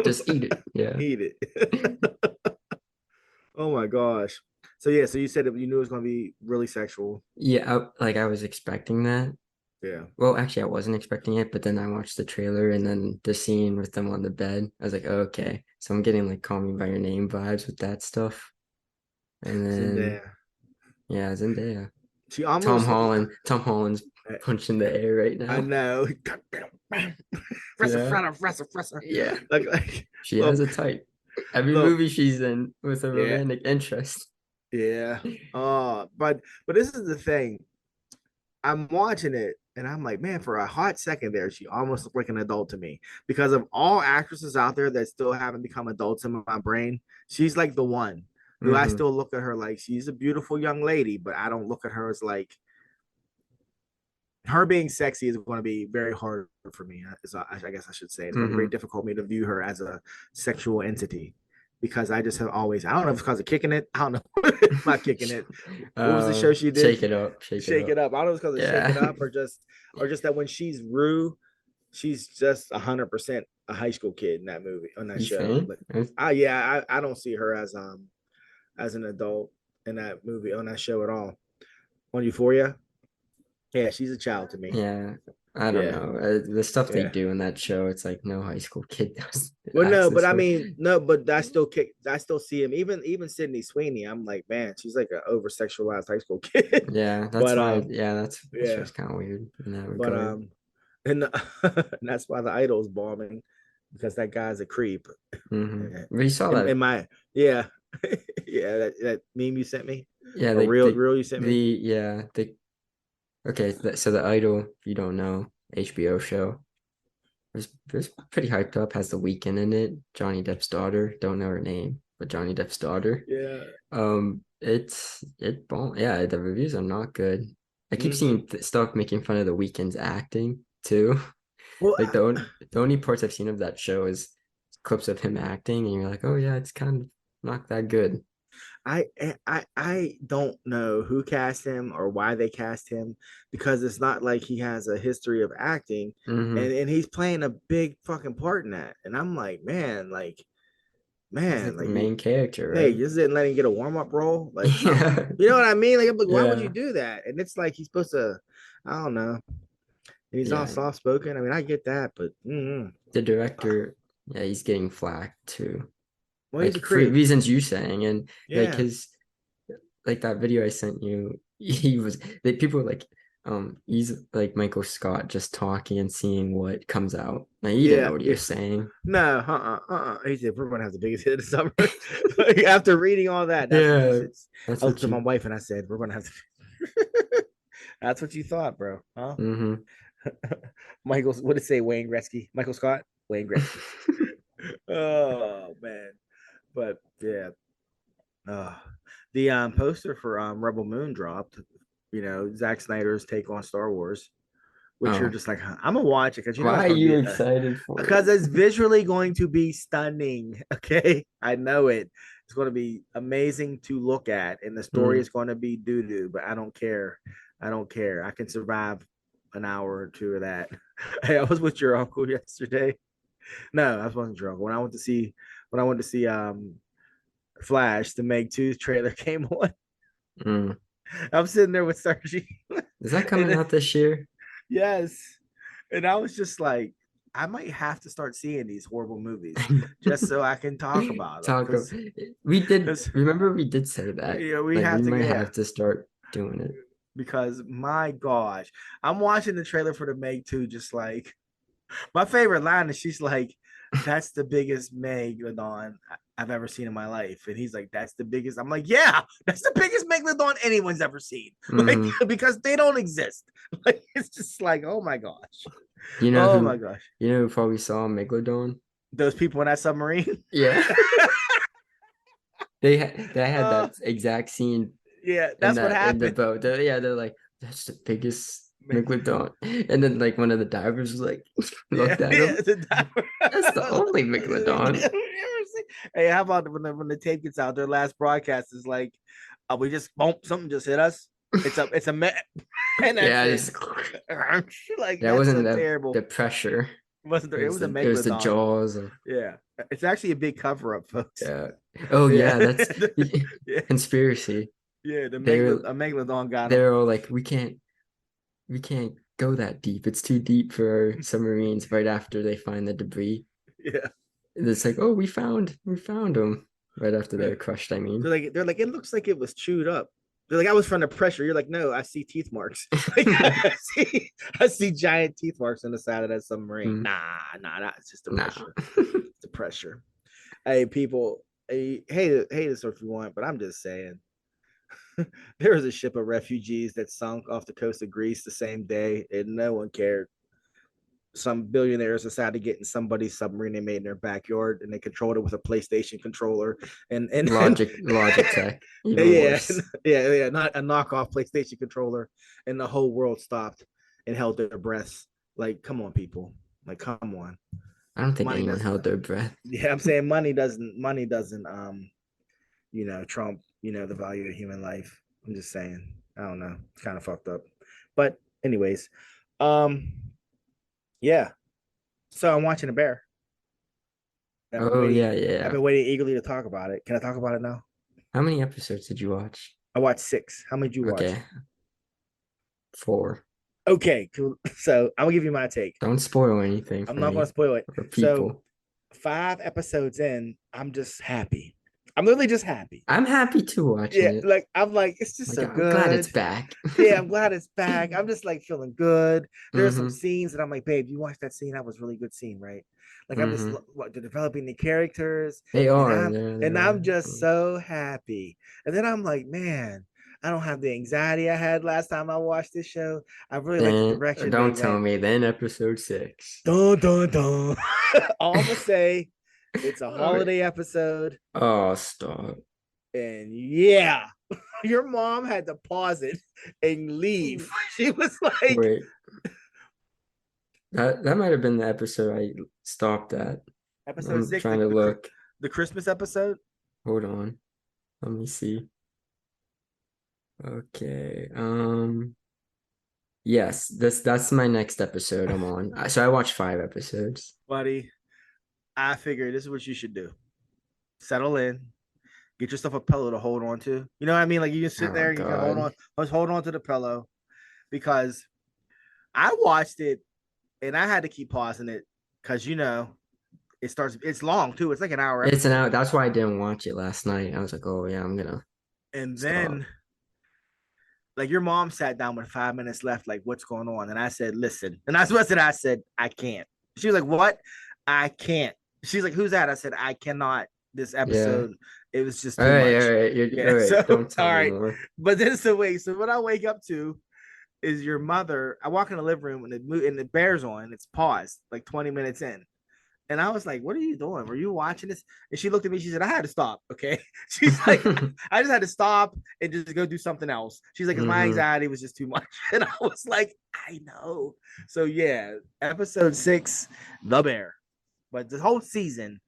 Just eat it. Yeah. Eat it. Oh my gosh. So yeah, so you said you knew it was gonna be really sexual. Yeah, I was expecting that. Yeah. Well, actually, I wasn't expecting it, but then I watched the trailer and then the scene with them on the bed. I was like, oh, okay. So I'm getting like Call Me by Your Name vibes with that stuff. And then, Zendaya. yeah, Zendaya. She almost like Tom Holland's punching the air right I now. know. Fresser, Yeah. fresser, fresser, fresser. Yeah. Like She has look, a type. Every look, movie she's in with a yeah, romantic interest. yeah. But this is the thing. I'm watching it and I'm like, man, for a hot second there, she almost looked like an adult to me. Because of all actresses out there that still haven't become adults in my brain, she's like the one who I Hmm. still look at her like she's a beautiful young lady, but I don't look at her as like her being sexy is going to be very hard for me. I guess I should say it's going to be very Hmm. difficult for me to view her as a sexual entity because I just have always I don't know if it's because of kicking it. I don't know, not kicking it. What was the show she did? Shake it up, shake it Shake It up. Up. I don't know if it's because of Shake It Yeah. Up or just that when she's Rue, she's just 100% a high school kid in that movie on that You show. think? But I don't see her as an adult in that movie on that show at all. On Euphoria, yeah, she's a child to me. Yeah. I don't Yeah, know. The stuff they yeah. do in that show, it's like no high school kid does Well, acts no, but this I way. mean, no, but I still kick. I still see him. Even Sydney Sweeney. I'm like, man, she's like an over sexualized high school kid. Yeah, that's but why. Yeah, that's yeah, just kind of weird in that but regard. and that's why the idol's bombing because that guy's a creep. But you saw In that. my yeah, yeah, that meme you sent me, Yeah, or real you sent me. okay. So the Idol, if you don't know, HBO show, it was pretty hyped up. Has The Weeknd in it. Johnny Depp's daughter. Don't know her name, but Johnny Depp's daughter. Yeah. Yeah, the reviews are not good. I keep Mm-hmm. seeing stuff making fun of The Weeknd's acting too. Well, Like the only parts I've seen of that show is clips of him acting, and you're like, oh yeah, it's kind of not that good. I don't know who cast him or why they cast him because it's not like he has a history of acting Hmm. and he's playing a big fucking part in that. And I'm like, He's man, like the like you main character, hey, right? you just didn't let him get a warm-up role, like something. Yeah, You know what I mean? Like, I'm like, why would you yeah, do that? And it's like he's supposed to, I don't know. And he's all yeah. soft spoken. I mean, I get that, but The director, yeah, he's getting flack too, well, he's a like for creep. reasons you saying, and like Yeah. his like that video I sent you, he was people were like, he's like Michael Scott just talking and seeing what comes out. Now you didn't know Yeah, what he yeah. was saying. No, He said we're gonna have the biggest hit of the summer. After reading all that, that's what you Yeah, said. that's I looked what at my you. wife and I said, "We're gonna have the." That's what you thought, bro, huh? Mm-hmm. Michael's what did it say? Wayne Gretzky, Michael Scott, Wayne Gretzky. Oh man, but yeah, uh, the poster for Rebel Moon dropped. You know, Zack Snyder's take on Star Wars, which you're Oh, just like, huh, I'm gonna watch it because you know why it's are gonna be you excited for it? because it's visually going to be stunning. Okay, I know it. It's going to be amazing to look at, and the story Mm. is going to be doo doo. But I don't care. I don't care. I can survive an hour or two of that. Hey, I was with your uncle yesterday. No, I wasn't your uncle. When I went to see Flash, the Meg 2 trailer came on. Mm. I'm sitting there with Sergi. Is that coming And out this year? yes. And I was just like, I might have to start seeing these horrible movies just so I can talk about them. Taco. We did Because remember we did say that. you know, we Like we have to, might yeah. have to start doing it. Because my gosh, I'm watching the trailer for the Meg 2, just like my favorite line is she's like, "That's the biggest Megalodon I've ever seen in my life," and he's like, "That's the biggest." I'm like, "Yeah, that's the biggest Megalodon anyone's ever seen." Like Hmm. because they don't exist. Like it's just like, oh my gosh, You know oh my who gosh, you know who probably saw Megalodon? those people in that submarine. Yeah. They had uh, that exact scene yeah, in that's what the happened. boat. Yeah, they're like, that's the biggest Megalodon. And then like one of the divers was like Yeah, looked at yeah. him. That's the only Megalodon. Hey, how about when the tape gets out? Their last broadcast is like, we just bump something just hit us. And that's Yeah, it. just Like that that's wasn't so the terrible. pressure. It was a It was the megalodon. jaws of Yeah, it's actually a big cover up, folks. yeah. Oh Yeah, yeah, that's yeah, conspiracy. yeah. They're A megalodon got him. they're all like, we can't go that deep. It's too deep for our submarines right after they find the debris. Yeah. And it's like, oh, we found them right after they're crushed, I mean. They're like, it looks like it was chewed up. They're like, I was from the pressure. You're like, no, I see teeth marks. Like I see giant teeth marks on the side of that submarine. Mm, Nah, it's just the nah. pressure. It's the pressure. Hey, people, hey, hate this if you want, but I'm just saying. There was a ship of refugees that sunk off the coast of Greece the same day, and no one cared. Some billionaires decided to get in somebody's submarine they made in their backyard, and they controlled it with a PlayStation controller. And Logitech, even yeah, worse. yeah, not a knockoff PlayStation controller, and the whole world stopped and held their breaths. Like, come on, people. Like, come on. I don't think Money anyone doesn't. held their breath. Yeah, I'm saying money doesn't. Trump. The value of human life. I'm just saying. I don't know. It's kind of fucked up. But anyways, um, yeah. So I'm watching a bear. I've been Oh waiting. yeah, I've yeah. been waiting eagerly to talk about it. Can I talk about it now? How many episodes did you watch? I watched 6. How many did you watch? Okay, 4. Okay, cool. So I'm gonna give you my take. Don't spoil anything I'm for not gonna me spoil it. or So people. 5 episodes in, I'm just happy. I'm literally just happy. I'm happy to watching Yeah, it. like I'm like, it's just Like so I'm glad it's good. back. Yeah, I'm glad it's back. I'm just like feeling good. There are some Mm-hmm. scenes that I'm like, babe, you watched that scene? That was a really good scene, right? Like I'm just Mm-hmm. they're developing the characters, They and are. I'm and They're I'm just so happy. And then I'm like, man, I don't have the anxiety I had last time I watched this show. I really like the then direction they don't tell went. me then episode 6. Dun dun dun. All I'm gonna say, it's a Oh, holiday episode, oh, stop. and yeah, your mom had to pause it and leave. She was like, Wait, that might have been the episode I stopped at. episode I'm six, trying to look. the Christmas episode. Hold on. Let me see. Okay. Yes, that's my next episode I'm on. So I watched 5 episodes. Buddy, I figured this is what you should do. Settle in, get yourself a pillow to hold on to. You know what I mean? Like you can sit Oh there, you can hold God. on, let's hold on to the pillow because I watched it and I had to keep pausing it because it's long too. It's like an hour It's an episode. hour. That's why I didn't watch it last night. I was like, oh yeah, I'm gonna And stop. then like your mom sat down with 5 minutes left, like, what's going on? And I said, listen. And that's what I said. I said, I can't. She was like, what? I can't. She's like, who's that? I said, I cannot. This Yeah. episode, it was just All too right, all much. right. Yeah. All So, right. Don't tell all me right. more. But then, so wait. So, what I wake up to is your mother. I walk in the living room and the bear's on. It's paused like 20 minutes in. And I was like, what are you doing? Were you watching this? And she looked at me. She said, I had to stop. Okay. She's like, I just had to stop and just go do something else. She's like, because my Hmm. anxiety was just too much. And I was like, I know. So yeah, episode 6, The Bear. But the whole season,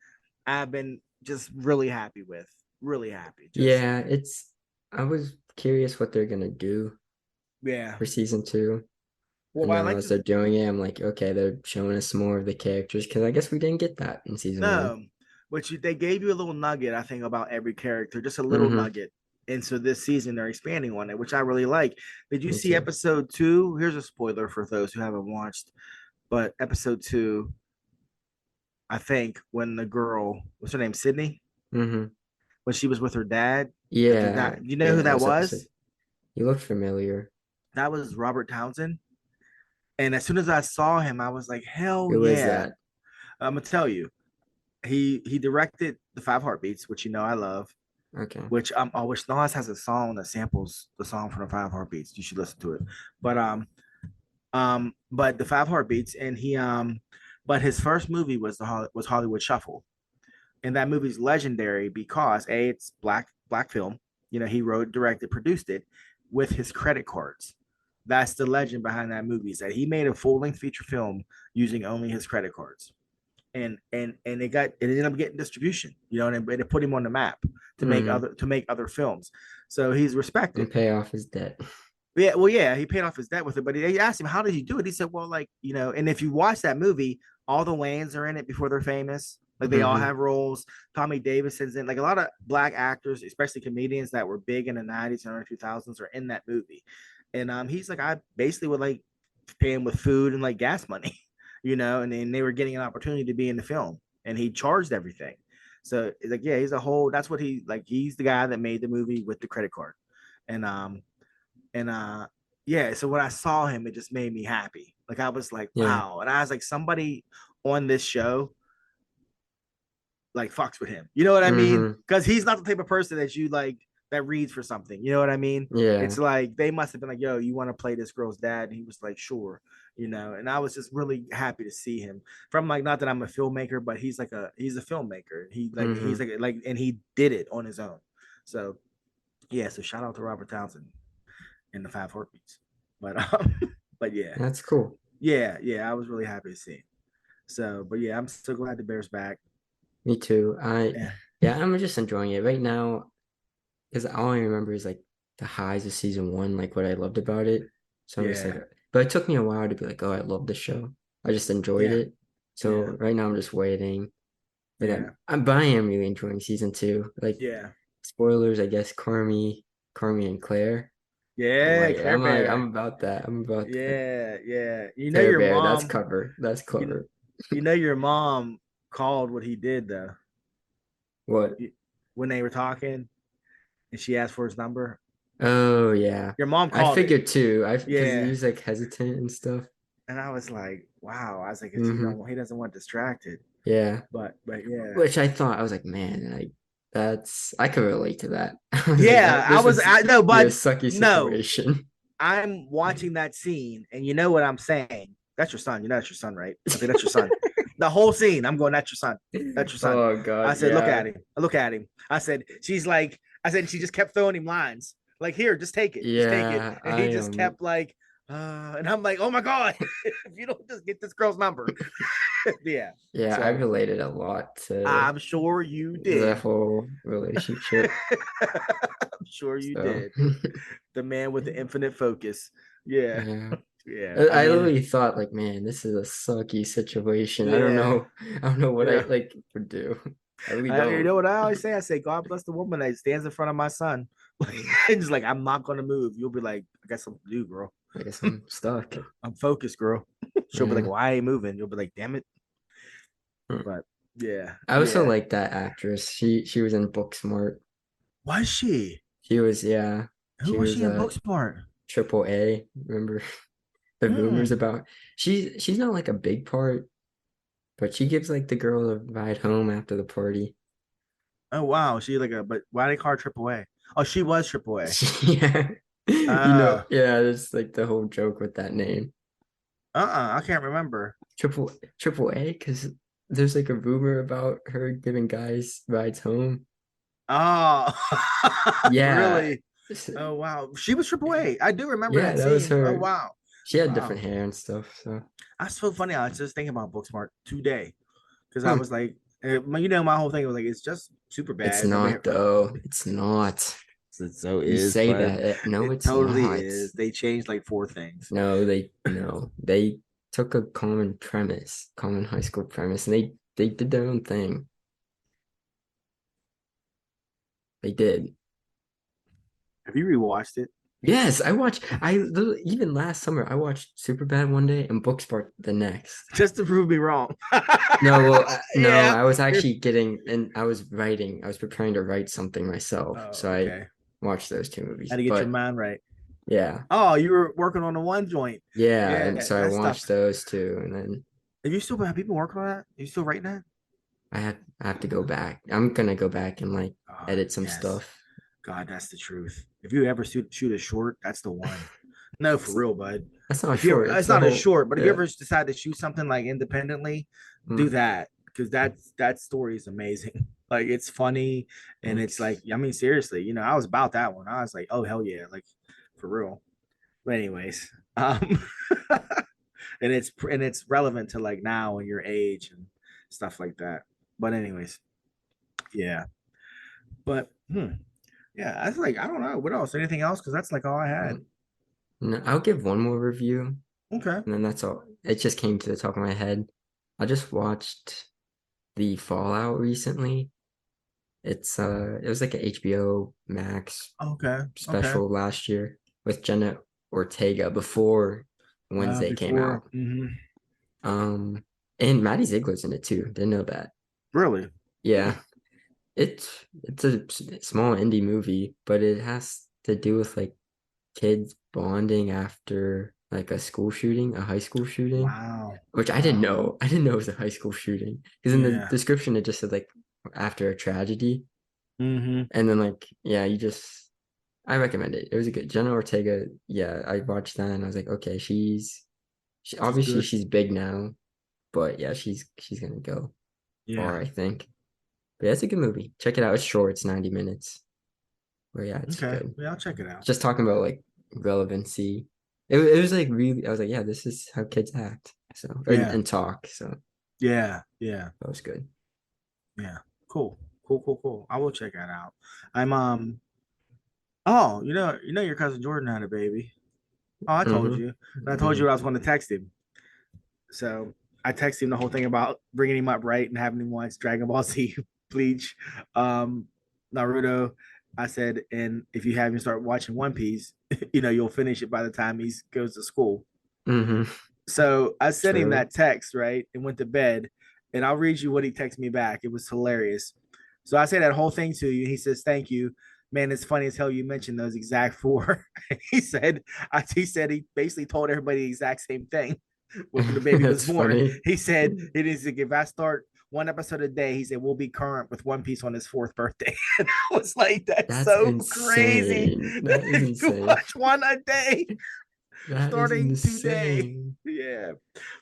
I've been just really happy with. Really happy. Just Yeah, I was curious what they're gonna do yeah. for season 2. Well, And I now like as this. they're doing it, I'm like, okay, they're showing us more of the characters because I guess we didn't get that in season 1. No, but they gave you a little nugget, I think, about every character, just a little Mm-hmm. nugget. And so this season they're expanding on it, which I really like. Did you Me see too. episode 2? Here's a spoiler for those who haven't watched, but episode 2, I think, when the girl, what's her name, Sydney, Mm-hmm. when she was with her dad, that the Yeah, dad, you know who yeah, that that was episode. was? You look familiar. That was Robert Townsend. And as soon as I saw him, I was like, hell Who is yeah. that? I'm gonna tell you, he directed the Five Heartbeats, which you know I love. Okay. Which I wish Nas has a song that samples the song from the Five Heartbeats. You should listen to it. But but the Five Heartbeats, and but his first movie was was Hollywood Shuffle, and that movie's legendary because it's black film. You know, he wrote, directed, produced it with his credit cards. That's the legend behind that movie. Is that he made a full length feature film using only his credit cards, and it ended up getting distribution, you know, and it put him on the map Mm-hmm. to make other films. So he's respected. And pay off his debt. Yeah, well, yeah, he paid off his debt with it, but he asked him, how did he do it? He said, well, like, you know, and if you watch that movie, all the Wayans are in it before they're famous. Like they all Mm-hmm. have roles. Tommy Davidson's in, like a lot of black actors, especially comedians that were big in the 90s and early 2000s are in that movie. And he's like, I basically would like pay him with food and like gas money, you know, and then they were getting an opportunity to be in the film and he charged everything. So it's like, yeah, he's a whole, that's what he, like, he's the guy that made the movie with the credit card. And and yeah, so when I saw him, it just made me happy. Like I was like, Yeah. wow. And I was like, somebody on this show like fucks with him. You know what I mean? Mm-hmm. Because he's not the type of person that you like that reads for something. You know what I mean? It's Yeah. like they must have been like, yo, you want to play this girl's dad? And he was like, sure, you know. And I was just really happy to see him from, like, not that I'm a filmmaker, but he's a filmmaker. He's Mm-hmm. like and he did it on his own. So yeah, so shout out to Robert Townsend in the Five Heartbeats. But but yeah, That's cool. I was really happy to see him. So, but yeah, I'm so glad the Bears back. Me too. Yeah, Yeah, I'm just enjoying it right now because all I remember is like the highs of season 1, like what I loved about it. So I'm just like, yeah, but it took me a while to be like, oh, I love the show. I just enjoyed yeah, it. So yeah, right now I'm just waiting. But yeah, but I am really enjoying season 2. Like yeah, spoilers, I guess Carmi and Claire. yeah. Care I'm Bear. about that. I'm about that. Yeah, yeah. You know Care your Bear, that's mom. cover. That's You clever. you know your mom called what he did though. What? When they were talking and she asked for his number. Oh yeah. Your mom I called it. figured too. I because he Yeah. was like hesitant and stuff. And I was like, wow. I was like, if Hmm. he doesn't want distracted. Yeah. But yeah. Which I thought I was like, man, like I could relate to that. I was like Yeah, that this would I no, be a but sucky no, situation. I'm watching that scene, and you know what I'm saying? That's your son. You know that's your son, right? I said, that's your son. The whole scene, I'm going, that's your son. That's your son. Oh I God, said, look at yeah. him. Look at him. I said, she just kept throwing him lines. Like, here, just take it. Just take it. Yeah, And he just kept like, and I'm like, oh my God, if you don't just get this girl's number. Yeah. yeah, I So related a lot to I'm sure you the did. whole relationship. I'm sure you So did. The man with the infinite focus. Yeah. yeah. Yeah. I I mean, literally thought like, man, this is a sucky situation. yeah. I don't know what I Yeah. like would do. I really You don't. know what I always say? I say, God bless the woman that stands in front of my son. And just like, I'm not gonna move. You'll be like, I got something to do, girl. I guess I'm stuck. I'm focused, girl. She'll be like, Yeah. why ain't moving? You'll be like, damn it. Hmm. But yeah, I also yeah. like that actress. She was in Booksmart. Was she? She was yeah. Who She was was she in Booksmart? Triple A. Remember the rumors Hmm. about she's not like a big part, but she gives like the girl a ride home after the party. Oh wow, she like a but why they call her Triple A? Oh, she was Triple A. Yeah. Uh Yeah, it's like the whole joke with that name. I can't remember. Triple Triple A, because there's like a rumor about her giving guys rides home. Oh, Yeah. really? Oh wow, she was Triple A. I do remember Yeah, that that was scene. Oh her. wow, She had wow. different hair and stuff, so That's so funny. I was just thinking about Booksmart today because I hmm. was like, my whole thing was like, it's just super It's bad. Nobody, not though. It's not. it so You is, say but that. No, it it's totally not. is. They changed like four things. No. They took a common premise, common high school premise, and they did their own thing. They did. Have you rewatched it? Yes, even last summer I watched Superbad one day and Booksmart the next. Just to prove me wrong. No, Yeah. I was actually getting and I was writing. I was preparing to write something myself, Oh, so I okay. watched those two Had movies. to get your But mind right. yeah, Oh, you were working on the one joint. yeah, and Yeah, so I that stuff. watched those two, and then Have you still have people working on that? Are you still writing that? I have to go back. I'm gonna go back and like Oh, edit some yes. stuff. God, that's the truth. If you ever shoot a short, that's the one. No, for It's, real, bud. that's not If you ever, short. It's it's the not as whole short, but if you yeah. ever decide to shoot something like independently, do Mm, that because that story is amazing. Like it's funny and it's like, thanks. I mean, seriously, I was about that one. I was like, oh hell yeah, like for real. But anyways, and it's relevant to like now and your age and stuff like that. But anyways, yeah. But yeah, I was like, I don't know what else. Anything else? Because that's like all I had. Mm. No, I'll give one more review, Okay. and then that's all. It just came to the top of my head. I just watched the Fallout recently. It was like an HBO Max Okay. Okay. special last year with Jenna Ortega before Wednesday came Before. out. Um, and Maddie Ziegler's in it too. Didn't know that. Really? Hmm. Yeah, it's a small indie movie, but it has to do with like kids bonding after like a school shooting, a high school shooting, Wow. which I didn't Wow. know. I didn't know it was a high school shooting because in the Yeah. description it just said like after a tragedy, Mm-hmm. and then like yeah, I recommend it. It was a good Jenna Ortega. Yeah, I watched that and I was like, okay, she She's obviously good. she's big now, but yeah, she's gonna go Yeah. far, I think. But yeah, it's a good movie. Check it out. It's short. It's 90 minutes. But yeah, it's Okay. good. Yeah, I'll check it out. Just talking about like relevancy. It was like really. I was like, yeah, this is how kids act. So Yeah. and talk. So Yeah. Yeah. that was good. Yeah. Cool. Cool. Cool. Cool. I will check that out. I'm. Oh, your cousin Jordan had a baby. Oh, I told Mm-hmm. you. And I told you I was going to text him. So I texted him the whole thing about bringing him up right and having him watch Dragon Ball Z, Bleach, um, Naruto. I said, and if you have him start watching One Piece, you'll finish it by the time he goes to school. Mm-hmm. So I sent him True. that text, right, and went to bed. And I'll read you what he texted me back. It was hilarious. So I say that whole thing to you. He says, "Thank you, man. It's funny as hell you mentioned those exact four." He basically told everybody the exact same thing when the baby was That's born. funny. He said it is like if I start one episode a day, he said we'll be current with One Piece on his fourth birthday. And I was like, that's That's so crazy insane. That is that you insane. watch one a day That is starting today. insane. Yeah.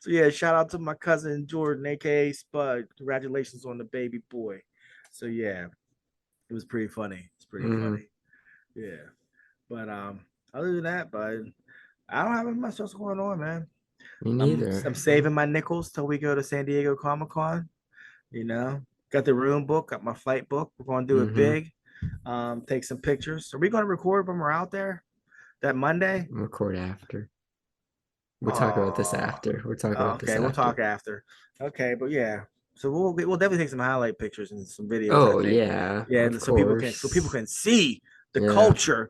So yeah, shout out to my cousin Jordan, aka Spud. Congratulations on the baby boy. So yeah, it was pretty funny. It's pretty Mm-hmm. funny. Yeah. But other than that, but I don't have much else going on, man. Me I'm neither. saving my nickels till we go to San Diego Comic Con. You know, got the room book, got my flight book. We're gonna do it Mm-hmm. big. Take some pictures. Are we gonna record when we're out there that Monday? Record after. We'll talk about this Oh, after. We'll talk about this okay. We'll talk after. after. Okay, but yeah. So we'll definitely take some highlight pictures and some videos. I Oh think. yeah, Yeah, of and so people can course. see the Yeah. culture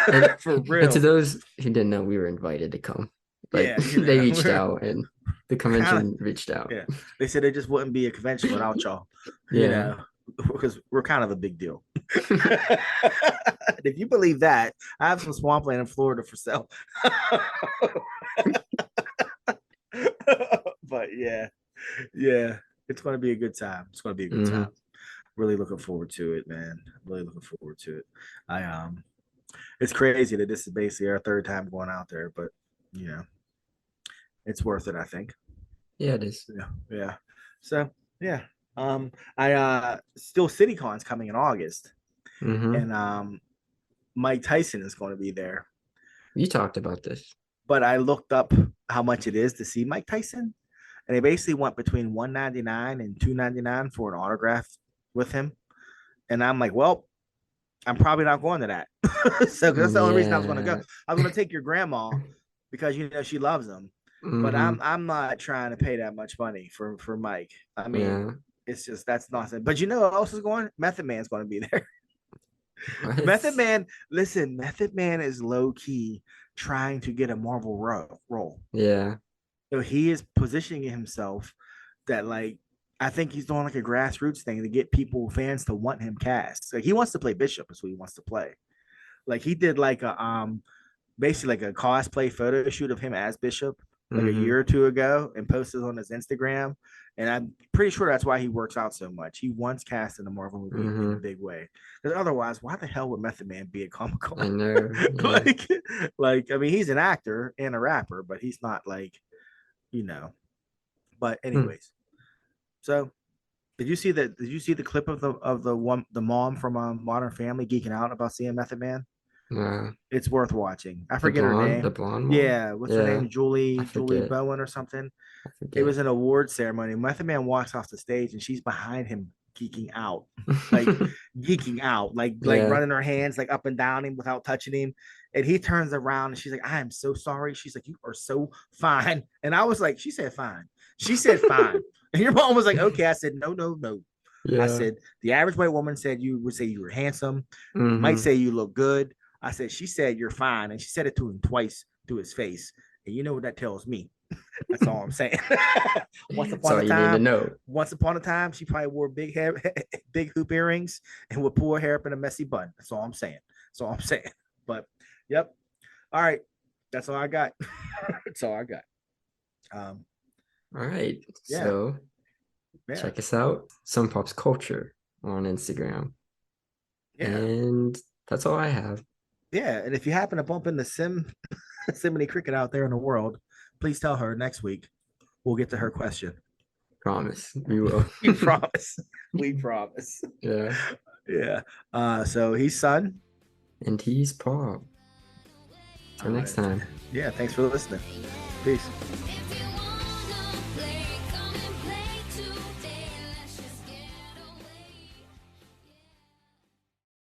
And for and to real. those who didn't know, we were invited to come. Like Yeah, they reached we're out and the kind of convention reached out. yeah. They said it just wouldn't be a convention without y'all. You Yeah. know, because we're kind of a big deal. If you believe that, I have some swampland in Florida for sale. But yeah, yeah, it's going to be a good time. It's going to be a good time. Hmm. Really looking forward to it, man. Really looking forward to it. I it's crazy that this is basically our third time going out there, but you know, it's worth it, I think. Yeah, it is. Yeah, yeah. So yeah, I still CityCon's coming in August, Hmm. and Mike Tyson is going to be there. You talked about this. But I looked up how much it is to see Mike Tyson, and they basically went between 199 and 299 for an autograph with him. And I'm like, well, I'm probably not going to that. So that's the only reason I was going to go. Yeah. I was going to take your grandma because you know she loves him, but Hmm. I'm not trying to pay that much money for Mike. I mean, Yeah. it's just that's nonsense. But you know what else is going? Method Man's going to be there. What? Method Man, listen, Method Man is low key trying to get a Marvel role. Yeah. So he is positioning himself that like I think he's doing like a grassroots thing to get people fans to want him cast. Like he wants to play Bishop, is what he wants to play. Like he did like a basically like a cosplay photo shoot of him as Bishop like a Hmm. year or two ago and posted on his Instagram. And I'm pretty sure that's why he works out so much. He wants cast in a Marvel movie in a Hmm. big way. Because otherwise, why the hell would Method Man be a Comic I Con? know. Yeah. like, like I mean, he's an actor and a rapper, but he's not like you know. But Hmm. anyways, so did you see that? Did you see the clip of the mom from Modern Family geeking out about seeing Method Man? It's worth watching. I forget her The name. blonde one? Yeah, what's her Yeah. name? I Julie forget. Bowen or something. I It was forget. an award ceremony. Method Man walks off the stage and she's behind him geeking out. Like geeking out, like Yeah. running her hands like up and down him without touching him. And he turns around and she's like, I am so sorry. She's like, you are so fine. And I was like, she said fine. She said fine. And your mom was like, okay. I said, no, no, no. I Yeah. said, the average white woman said you would say you were handsome. You might Hmm. say you look good. I said, she said you're fine. And she said it to him twice to his face. And you know what that tells me? That's all I'm saying. once That's upon all a you need to time, know. once upon a time, she probably wore big hair, big hoop earrings, and would pull her hair up in a messy bun. That's all I'm saying. That's all I'm saying. But yep. All right. That's all I got. That's all I got. Um, All right. yeah, So yeah, check us out, Some Pops Culture on Instagram. yeah, And that's all I have. yeah. And if you happen to bump into Simony Cricket out there in the world, please tell her next week we'll get to her question. Promise. We will. We promise. We promise. Yeah. Yeah. So he's son. And he's Paul. Till Uh, next time. yeah. Thanks for listening. Peace.